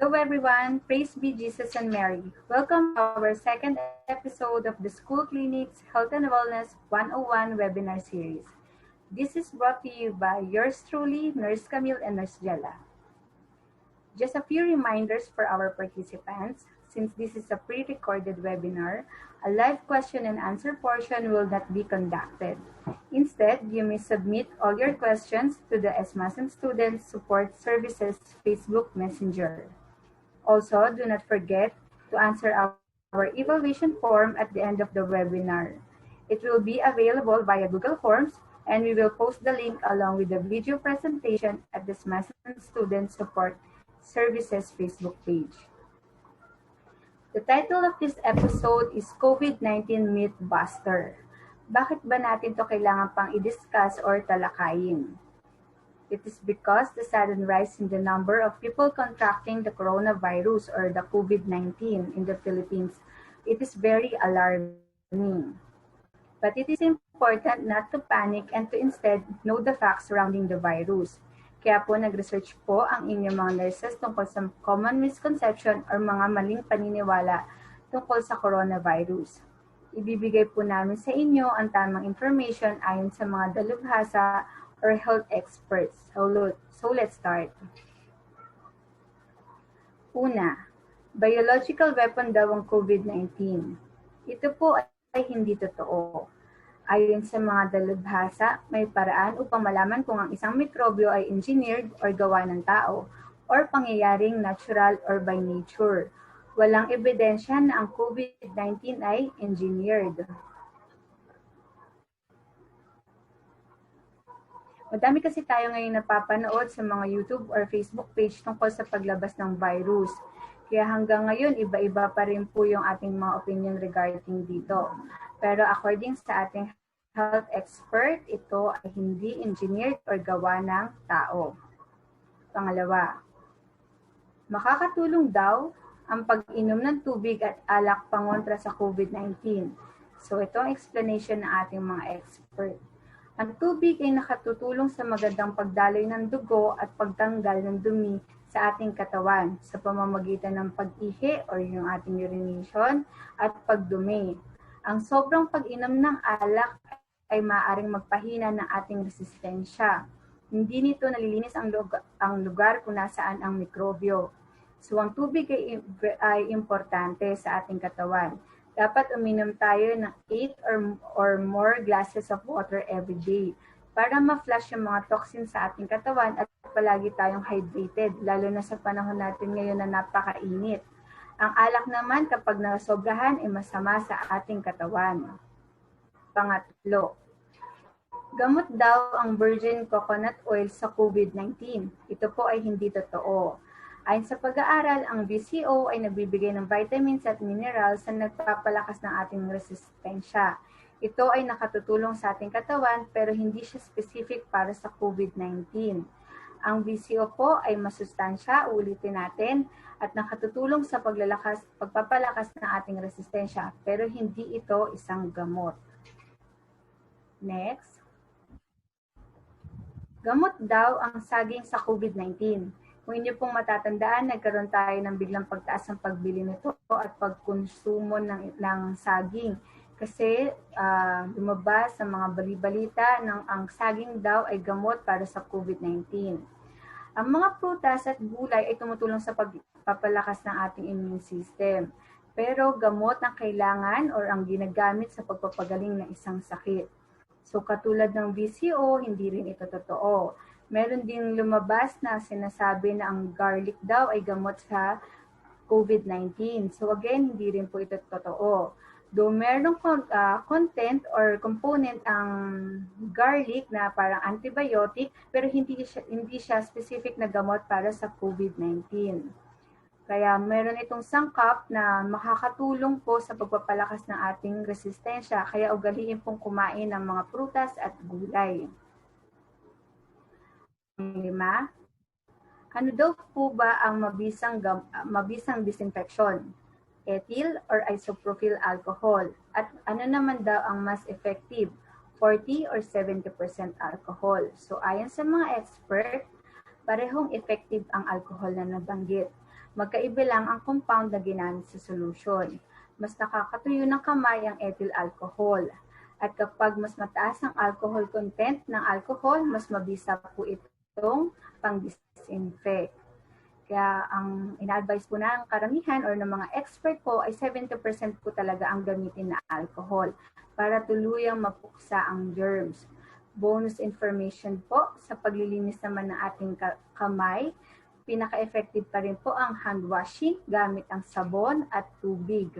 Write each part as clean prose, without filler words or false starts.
Hello everyone, praise be Jesus and Mary. Welcome to our second episode of the School Clinic's Health and Wellness 101 webinar series. This is brought to you by yours truly, Nurse Camille and Nurse Jella. Just a few reminders for our participants. Since this is a pre-recorded webinar, a live question and answer portion will not be conducted. Instead, you may submit all your questions to the ESMAS and Student Support Services Facebook Messenger. Also, do not forget to answer our evaluation form at the end of the webinar. It will be available via Google Forms, and we will post the link along with the video presentation at the SMAS Student Support Services Facebook page. The title of this episode is COVID-19 Mythbuster. Bakit ba natin to kailangan pang i-discuss or talakayin? It is because the sudden rise in the number of people contracting the coronavirus or the COVID-19 in the Philippines, it is very alarming. But it is important not to panic and to instead know the facts surrounding the virus. Kaya po nag-research po ang inyong mga nurses tungkol sa common misconception or mga maling paniniwala tungkol sa coronavirus. Ibibigay po namin sa inyo ang tamang information ayon sa mga dalubhasa or health experts. So let's start. Una, biological weapon daw ang COVID-19. Ito po ay hindi totoo. Ayon sa mga dalubhasa, may paraan upang malaman kung ang isang mikrobyo ay engineered or gawa ng tao or pangyayaring natural or by nature. Walang ebidensya na ang COVID-19 ay engineered. Madami kasi tayo ngayon napapanood sa mga YouTube or Facebook page tungkol sa paglabas ng virus. Kaya hanggang ngayon, iba-iba pa rin po yung ating mga opinion regarding dito. Pero according sa ating health expert, ito ay hindi engineered or gawa ng tao. Pangalawa, makakatulong daw ang pag-inom ng tubig at alak pangontra sa COVID-19. So ito ang explanation ng ating mga expert. Ang tubig ay nakatutulong sa magandang pagdaloy ng dugo at pagtanggal ng dumi sa ating katawan sa pamamagitan ng pag-ihi o yung ating urination at pagdumi. Ang sobrang pag-inom ng alak ay maaaring magpahina ng ating resistensya. Hindi nito nalilinis ang lugar kung nasaan ang mikrobyo. So ang tubig ay importante sa ating katawan. Dapat uminom tayo ng 8 or more glasses of water every day para ma-flush yung mga toxins sa ating katawan at palagi tayong hydrated, lalo na sa panahon natin ngayon na napakainit. Ang alak naman kapag nasobrahan ay masama sa ating katawan. Pangatlo, gamot daw ang virgin coconut oil sa COVID-19. Ito po ay hindi totoo. Ayon sa pag-aaral, ang VCO ay nagbibigay ng vitamins at minerals na nagpapalakas ng ating resistensya. Ito ay nakatutulong sa ating katawan pero hindi siya specific para sa COVID-19. Ang VCO po ay masustansya, ulitin natin, at nakatutulong sa pagpapalakas ng ating resistensya pero hindi ito isang gamot. Next. Gamot daw ang saging sa COVID-19. Kung inyo pong matatandaan, nagkaroon tayo ng biglang pagtaas ng pagbili nito at pagkonsumo ng saging. Kasi lumabas sa mga balibalita ng ang saging daw ay gamot para sa COVID-19. Ang mga prutas at gulay ay tumutulong sa pagpapalakas ng ating immune system. Pero gamot ang kailangan or ang ginagamit sa pagpapagaling ng isang sakit. So katulad ng VCO, hindi rin ito totoo. Meron din lumabas na sinasabi na ang garlic daw ay gamot sa COVID-19. So again, hindi rin po ito totoo. Though merong content or component ang garlic na parang antibiotic, pero hindi siya specific na gamot para sa COVID-19. Kaya meron itong sangkap na makakatulong po sa pagpapalakas ng ating resistensya. Kaya ugaliin pong kumain ng mga prutas at gulay. 5. Ano daw po ba ang mabisang disinfection? Ethyl or isopropyl alcohol? At ano naman daw ang mas effective? 40 or 70% alcohol? So ayon sa mga expert, parehong effective ang alcohol na nabanggit. Magkaiba lang ang compound na ginamit sa solution. Mas nakakatuyo ng kamay ang ethyl alcohol. At kapag mas mataas ang alcohol content ng alcohol, mas mabisa po itong pang-disinfect. Kaya ang ina-advise po ng karamihan or ng mga expert po ay 70% po talaga ang gamitin na alcohol para tuluyang mapuksa ang germs. Bonus information po, sa paglilinis naman ng ating kamay, pinaka-effective pa rin po ang hand washing gamit ang sabon at tubig.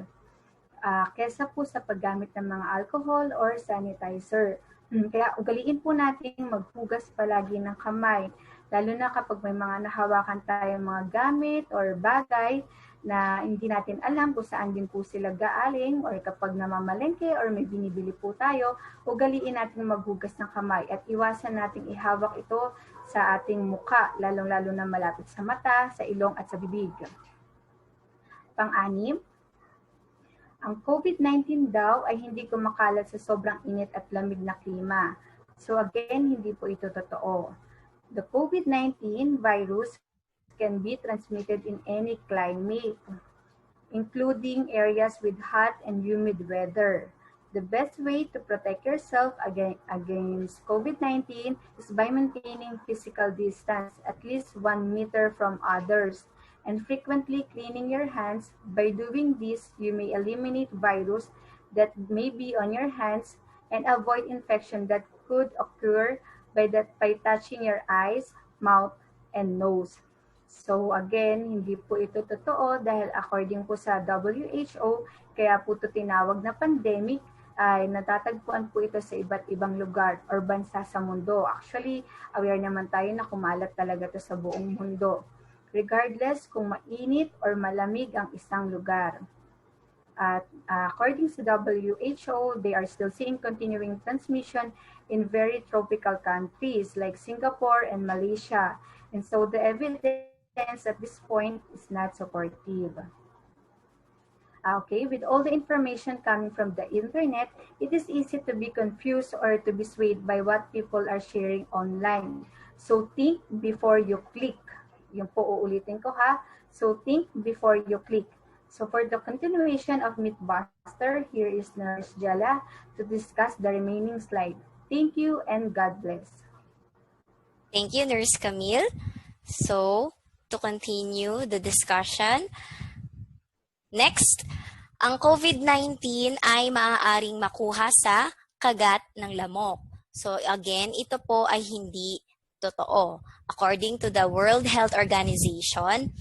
Kesa po sa paggamit ng mga alcohol or sanitizer. Kaya ugaliin po natin maghugas palagi ng kamay, lalo na kapag may mga nahawakan tayong mga gamit or bagay na hindi natin alam kung saan din po sila gaaling, or kapag namamalengke or may binibili po tayo, ugaliin natin maghugas ng kamay at iwasan nating ihawak ito sa ating muka, lalong-lalo na malapit sa mata, sa ilong at sa bibig. Pang-anim, ang COVID-19 daw ay hindi kumakalat sa sobrang init at lamig na klima. So again, hindi po ito totoo. The COVID-19 virus can be transmitted in any climate, including areas with hot and humid weather. The best way to protect yourself against COVID-19 is by maintaining physical distance at least 1 meter from others, and frequently cleaning your hands. By doing this, you may eliminate virus that may be on your hands and avoid infection that could occur by touching your eyes, mouth, and nose. So again, hindi po ito totoo dahil according po sa WHO, kaya po ito tinawag na pandemic, ay natatagpuan po ito sa iba't ibang lugar or bansa sa mundo. Actually, aware naman tayo na kumalat talaga ito sa buong mundo, regardless kung mainit or malamig ang isang lugar. At according to WHO, they are still seeing continuing transmission in very tropical countries like Singapore and Malaysia. And so the evidence at this point is not supportive. Okay, with all the information coming from the internet, it is easy to be confused or to be swayed by what people are sharing online. So think before you click. Yung po uulitin ko ha. So think before you click. So for the continuation of Mythbuster, here is Nurse Jala to discuss the remaining slide. Thank you and God bless. Thank you, Nurse Camille. So, to continue the discussion, next, ang COVID-19 ay maaaring makuha sa kagat ng lamok. So again, ito po ay hindi totoo. According to the World Health Organization,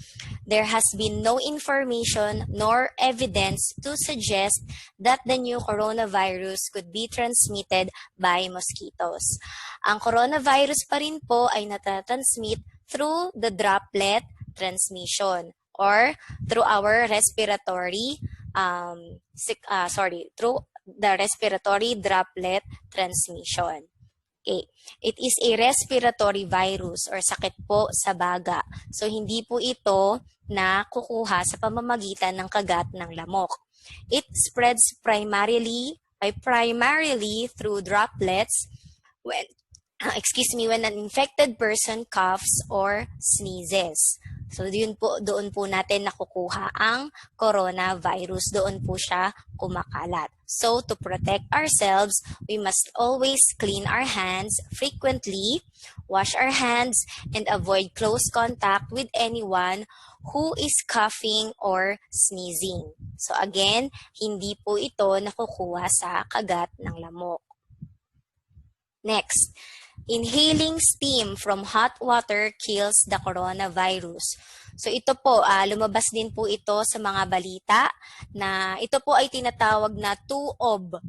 there has been no information nor evidence to suggest that the new coronavirus could be transmitted by mosquitoes. Ang coronavirus pa rin po ay natatransmit through the droplet transmission or through our respiratory through the respiratory droplet transmission. Okay. It is a respiratory virus or sakit po sa baga. So hindi po ito nakukuha sa pamamagitan ng kagat ng lamok. It spreads primarily through droplets when when an infected person coughs or sneezes. So doon po natin nakukuha ang coronavirus. Doon po siya kumakalat. So to protect ourselves, we must always clean our hands frequently, wash our hands, and avoid close contact with anyone who is coughing or sneezing. So again, hindi po ito nakukuha sa kagat ng lamok. Next, inhaling steam from hot water kills the coronavirus. So ito po, lumabas din po ito sa mga balita na ito po ay tinatawag na TOB,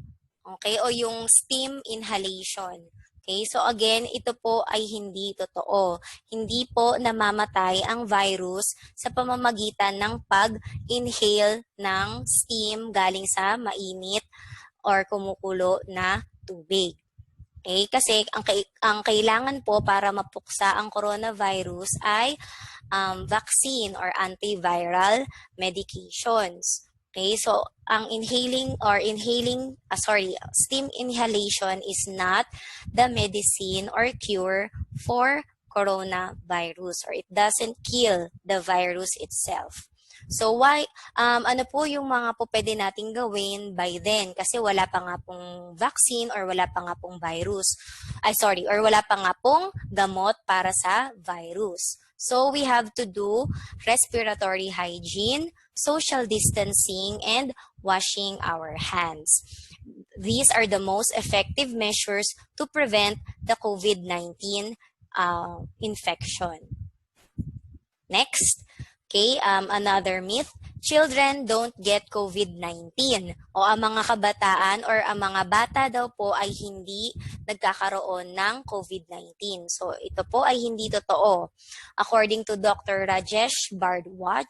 okay, o yung steam inhalation. Okay, so again, ito po ay hindi totoo. Hindi po namamatay ang virus sa pamamagitan ng pag-inhale ng steam galing sa mainit or kumukulo na tubig. Okay, kasi ang kailangan po para mapuksa ang coronavirus ay vaccine or antiviral medications. Okay, so ang steam inhalation is not the medicine or cure for coronavirus, or it doesn't kill the virus itself. So ano po yung mga po pwede nating gawin by then? Kasi wala pa nga pong vaccine or wala pa nga pong virus. Or wala pa nga pong gamot para sa virus. So we have to do respiratory hygiene, social distancing, and washing our hands. These are the most effective measures to prevent the COVID-19 infection. Next, another myth, children don't get COVID-19. O ang mga kabataan or ang mga bata daw po ay hindi nagkakaroon ng COVID-19. So ito po ay hindi totoo. According to Dr. Rajesh Bardwaj,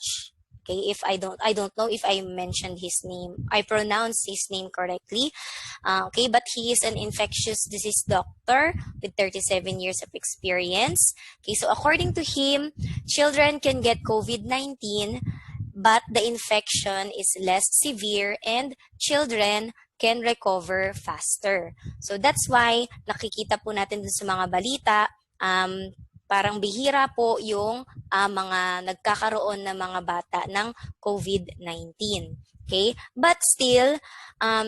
if I don't know if I mentioned his name, I pronounced his name correctly. But he is an infectious disease doctor with 37 years of experience. So according to him, children can get COVID-19, but the infection is less severe and children can recover faster. So that's why nakikita po natin dun sa mga balita, parang bihira po yung mga nagkakaroon ng mga bata ng COVID-19. Okay? But still,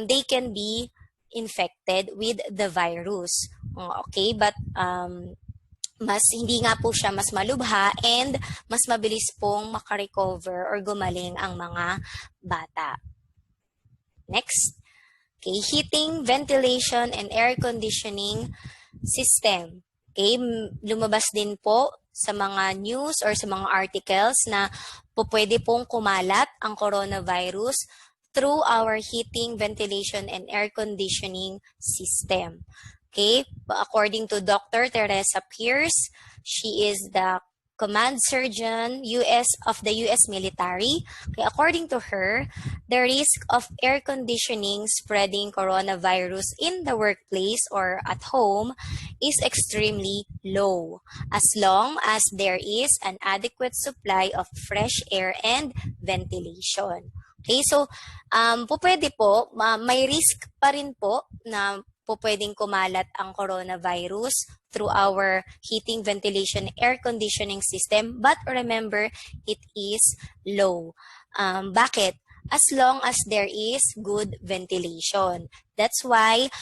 they can be infected with the virus. Okay? But hindi nga po siya mas malubha and mas mabilis pong makarecover or gumaling ang mga bata. Next. Okay, heating, ventilation, and air conditioning system. Okay, lumabas din po sa mga news or sa mga articles na pwede pong kumalat ang coronavirus through our heating, ventilation, and air conditioning system. Okay, according to Dr. Teresa Pierce, she is the Command Surgeon of the U.S. military. Okay, according to her, the risk of air conditioning spreading coronavirus in the workplace or at home is extremely low as long as there is an adequate supply of fresh air and ventilation. Okay, so pwede po, may risk pa rin po na pwedeng kumalat ang coronavirus through our heating, ventilation, air conditioning system. But remember, it is low. Bakit? As long as there is good ventilation. That's why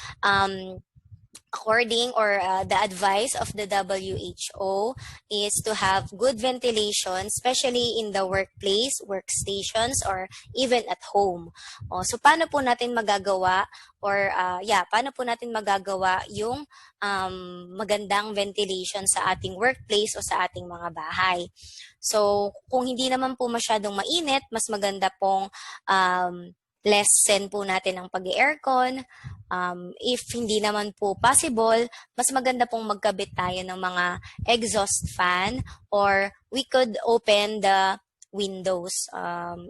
according or the advice of the WHO is to have good ventilation, especially in the workplace, workstations, or even at home. So paano po natin magagawa yung magandang ventilation sa ating workplace o sa ating mga bahay? So kung hindi naman po masyadong mainit, mas maganda pong lessen po natin ang pag-aircon. If hindi naman po possible, mas maganda pong magkabit tayo ng mga exhaust fan or we could open the windows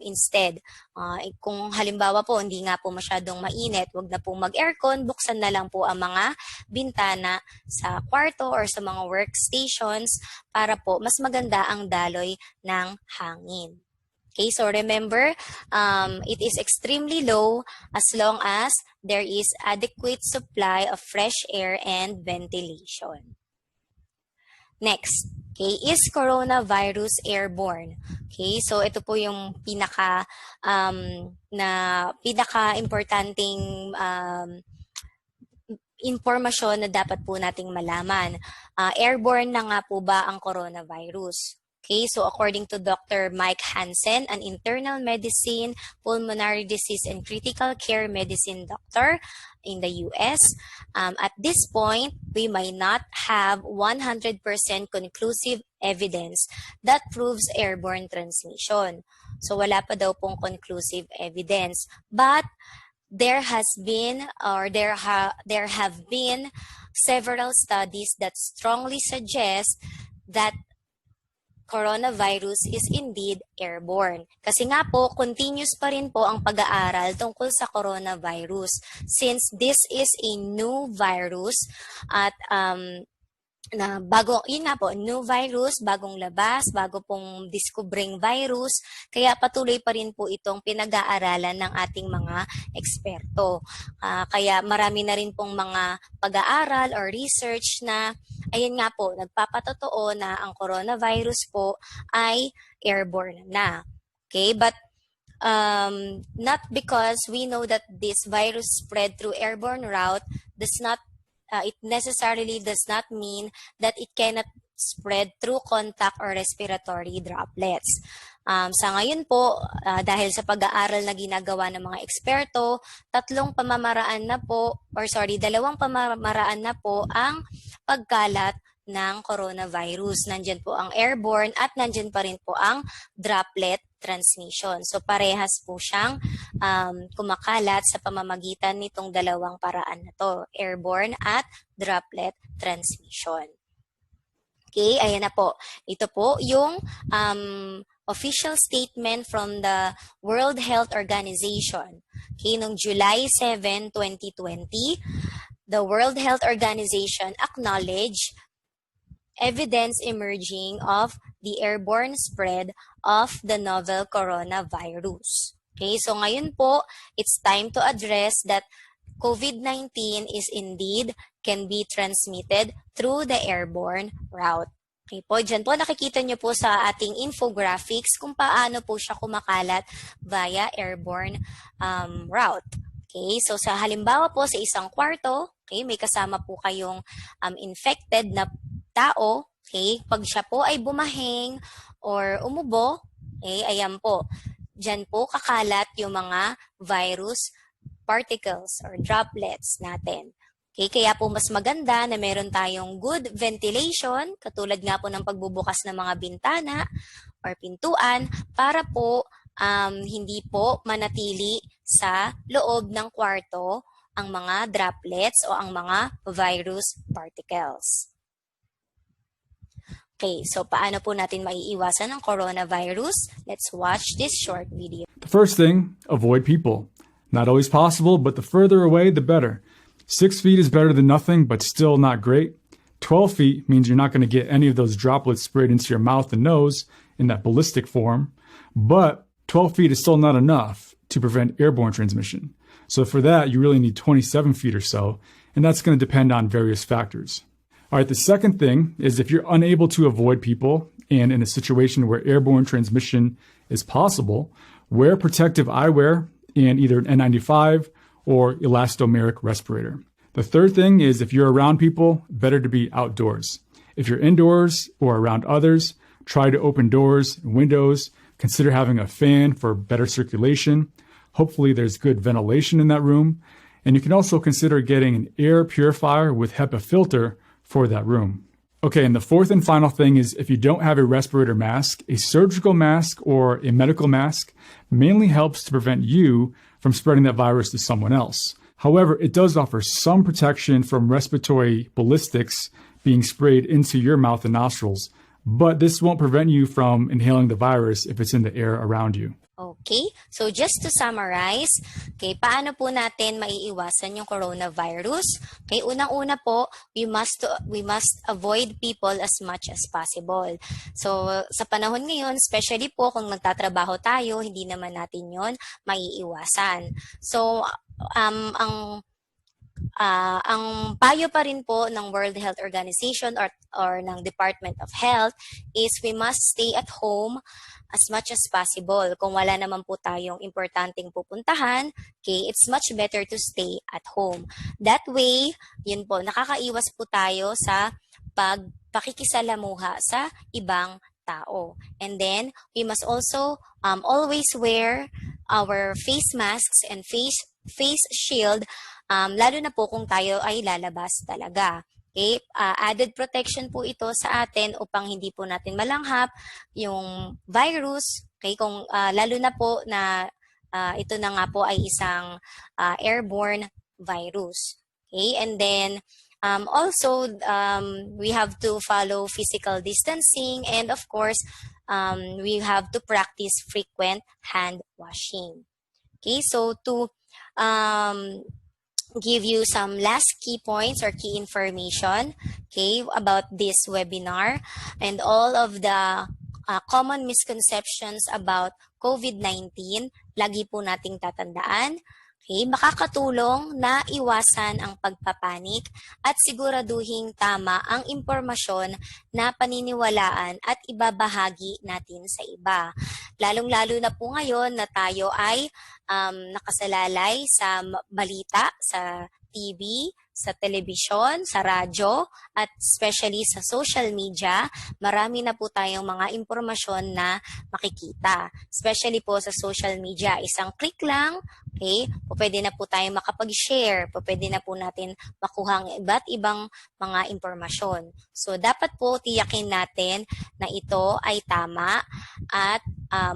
instead. Kung halimbawa po, hindi nga po masyadong mainit, wag na po mag-aircon, buksan na lang po ang mga bintana sa kwarto or sa mga workstations para po mas maganda ang daloy ng hangin. Okay, so remember, it is extremely low as long as there is adequate supply of fresh air and ventilation. Next, okay, is coronavirus airborne? Okay, so ito po yung pinaka-importanting impormasyon na dapat po nating malaman. Airborne na nga po ba ang coronavirus? Okay, so according to Dr. Mike Hansen, an internal medicine, pulmonary disease, and critical care medicine doctor in the US, at this point, we might not have 100% conclusive evidence that proves airborne transmission. So wala pa daw pong conclusive evidence. But there have been several studies that strongly suggest that coronavirus is indeed airborne. Kasi nga po, continuous pa rin po ang pag-aaral tungkol sa coronavirus since this is a new virus at na bago, yun nga po, new virus, bagong labas, bago pong diskubring virus, kaya patuloy pa rin po itong pinag-aaralan ng ating mga eksperto. Kaya marami na rin pong mga pag-aaral or research na, ayun nga po, nagpapatotoo na ang coronavirus po ay airborne na. Okay, but not because we know that this virus spread through airborne route does not it necessarily does not mean that it cannot spread through contact or respiratory droplets. Sa ngayon po, dahil sa pag-aaral na ginagawa ng mga eksperto, dalawang pamamaraan na po ang pagkalat ng coronavirus. Nandyan po ang airborne at nandyan pa rin po ang droplet transmission. So parehas po siyang kumakalat sa pamamagitan nitong dalawang paraan na to, airborne at droplet transmission. Okay, ayan na po. Ito po yung official statement from the World Health Organization. Okay, noong July 7, 2020, the World Health Organization acknowledged evidence emerging of the airborne spread of the novel coronavirus. Okay, so ngayon po, it's time to address that COVID-19 is indeed can be transmitted through the airborne route. Okay po, dyan po nakikita nyo po sa ating infographics kung paano po siya kumakalat via airborne route. Okay, so sa halimbawa po sa isang kwarto, okay, may kasama po kayong infected na tao, okay, pag siya po ay bumahing or umubo, okay, ayan po, dyan po kakalat yung mga virus particles or droplets natin. Okay, kaya po mas maganda na meron tayong good ventilation, katulad nga po ng pagbubukas ng mga bintana or pintuan para po hindi po manatili sa loob ng kwarto ang mga droplets o ang mga virus particles. Okay, so paano po natin maiiwasan ang coronavirus? Let's watch this short video. The first thing, avoid people. Not always possible, but the further away, the better. 6 feet is better than nothing, but still not great. 12 feet means you're not going to get any of those droplets sprayed into your mouth and nose in that ballistic form, but 12 feet is still not enough to prevent airborne transmission. So for that, you really need 27 feet or so, and that's going to depend on various factors. All right, the second thing is if you're unable to avoid people and in a situation where airborne transmission is possible, wear protective eyewear and either an N95 or elastomeric respirator. The third thing is if you're around people, better to be outdoors. If you're indoors or around others, try to open doors and windows. Consider having a fan for better circulation. Hopefully there's good ventilation in that room. And you can also consider getting an air purifier with HEPA filter for that room. Okay, and the fourth and final thing is if you don't have a respirator mask, a surgical mask or a medical mask mainly helps to prevent you from spreading that virus to someone else. However, it does offer some protection from respiratory ballistics being sprayed into your mouth and nostrils, but this won't prevent you from inhaling the virus if it's in the air around you. Okay, so just to summarize, okay, paano po natin maiiwasan yung coronavirus? Okay, unang-una po, we must avoid people as much as possible. So sa panahon ngayon, especially po kung nagtatrabaho tayo, hindi naman natin yon maiiwasan. So ang payo pa rin po ng World Health Organization or ng Department of Health is we must stay at home as much as possible. Kung wala naman po tayong importanteng pupuntahan, okay, it's much better to stay at home. That way, yun po, nakakaiwas po tayo sa pakikisalamuha sa ibang tao. And then, we must also always wear our face masks and face shield, lalo na po kung tayo ay lalabas talaga. Okay, added protection po ito sa atin upang hindi po natin malanghap yung virus. Okay, kung lalo na po na ito na nga po ay isang airborne virus. Okay, and then also we have to follow physical distancing, and of course we have to practice frequent hand washing. Okay, so to give you some last key points or key information, okay, about this webinar and all of the common misconceptions about COVID-19. Lagi po nating tatandaan, okay, makakatulong na iwasan ang pagpapanik at siguraduhing tama ang impormasyon na paniniwalaan at ibabahagi natin sa iba. Lalong-lalo na po ngayon na tayo ay nakasalalay sa balita, sa TV, sa telebisyon, sa radyo, at especially sa social media, marami na po tayong mga impormasyon na makikita. Especially po sa social media, isang click lang, okay, pwede na po tayong makapag-share, pwede na po natin makuha ang iba't ibang mga impormasyon. So, dapat po tiyakin natin na ito ay tama at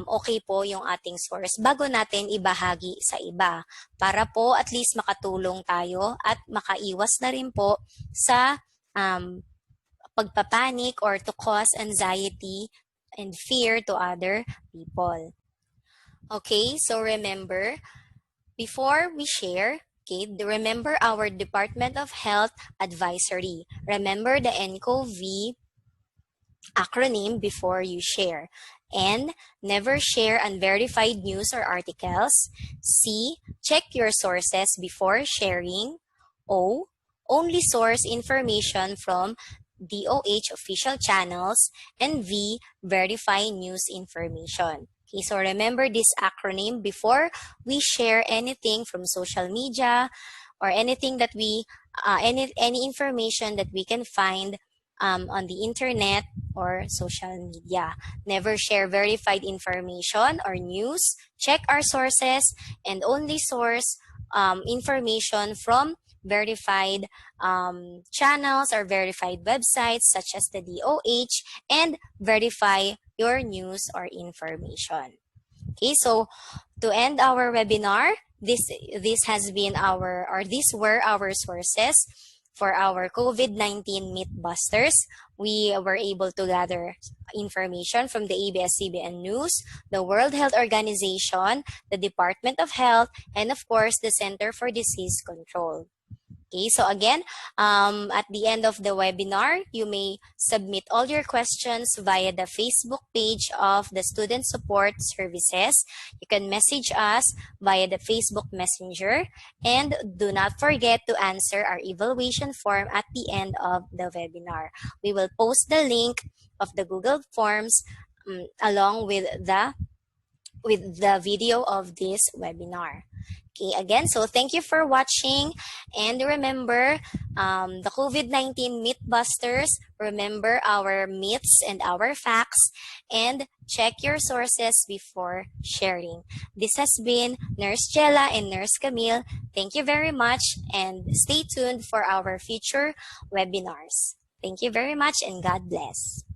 okay po yung ating source bago natin ibahagi sa iba para po at least makatulong tayo at makaiwas na rin po sa pagpapanik or to cause anxiety and fear to other people. Okay, so remember, before we share, okay, remember our Department of Health advisory. Remember the NCOV acronym before you share. N, never share unverified news or articles. C, check your sources before sharing. O, only source information from DOH official channels. And V, verify news information. Okay, so remember this acronym before we share anything from social media or anything that we, any information that we can find on the internet or social media. Never share verified information or news. Check our sources and only source information from verified channels or verified websites such as the DOH, and verify your news or information. Okay, so to end our webinar, this has been our, or these were our sources for our COVID-19 Mythbusters. We were able to gather information from the ABS-CBN News, the World Health Organization, the Department of Health, and of course, the Center for Disease Control. Okay, so again, at the end of the webinar, you may submit all your questions via the Facebook page of the Student Support Services. You can message us via the Facebook Messenger, and do not forget to answer our evaluation form at the end of the webinar. We will post the link of the Google Forms along with the video of this webinar. Okay, again, so thank you for watching, and remember the COVID-19 Mythbusters. Remember our myths and our facts, and check your sources before sharing. This has been Nurse Jella and Nurse Camille. Thank you very much, and stay tuned for our future webinars. Thank you very much, and God bless.